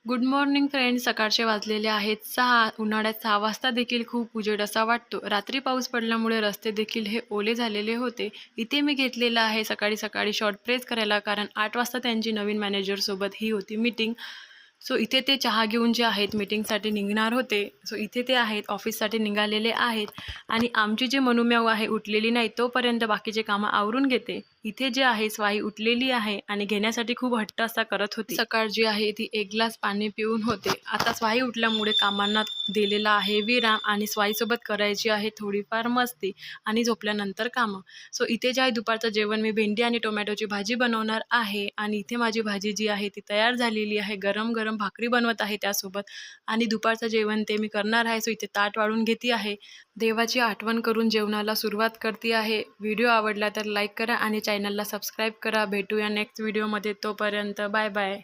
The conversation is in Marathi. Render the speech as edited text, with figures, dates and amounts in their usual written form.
Good morning friends. सकाळचे वाजलेले आहेत 6. उन्हाळ्यात 6 वाजता देखील खूप उजेड असा वाटतो. रात्री पाऊस पडल्यामुळे रस्ते देखील हे ओले झालेले होते. इथे मी घेतलेलं आहे सकाळी सकाळी शॉर्ट प्रेस करायला, कारण 8 वाजता त्यांची नवीन मॅनेजरसोबत ही होती मीटिंग. सो इथे ते चहा घेऊन जे आहेत मीटिंगसाठी निघणार होते. सो इथे ते आहेत ऑफिससाठी निघालेले आहेत आणि आमची जी मनुम्याव आहे उठलेली नाही, तोपर्यंत बाकीचे कामं आवरून घेते. इथे जे आहे स्वाई उठलेली आहे आणि घेण्यासाठी खूप हट्ट असा करत होती. सकाळ जी आहे ती एक ग्लास पाणी पिऊन होते. आता स्वाई उठल्यामुळे कामांना दिलेला आहे विराम आणि स्वाईसोबत करायची आहे थोडीफार मस्ती आणि झोपल्यानंतर कामं. सो इथे जे आहे दुपारचं जेवण मी भेंडी आणि टोमॅटोची भाजी बनवणार आहे आणि इथे माझी भाजी जी आहे ती तयार झालेली आहे. गरम गरम भाकरी बनवत आहे त्यासोबत आणि दुपारचं जेवण ते मी करणार आहे. सो इथे ताट वाढून घेते आहे. देवाची आठवण करून जेवणाला सुरुवात करते आहे. व्हिडिओ आवडला तर लाईक करा आणि चॅनलला सबस्क्राईब करा. भेटूया नेक्स्ट व्हिडिओमध्ये. तोपर्यंत बाय बाय.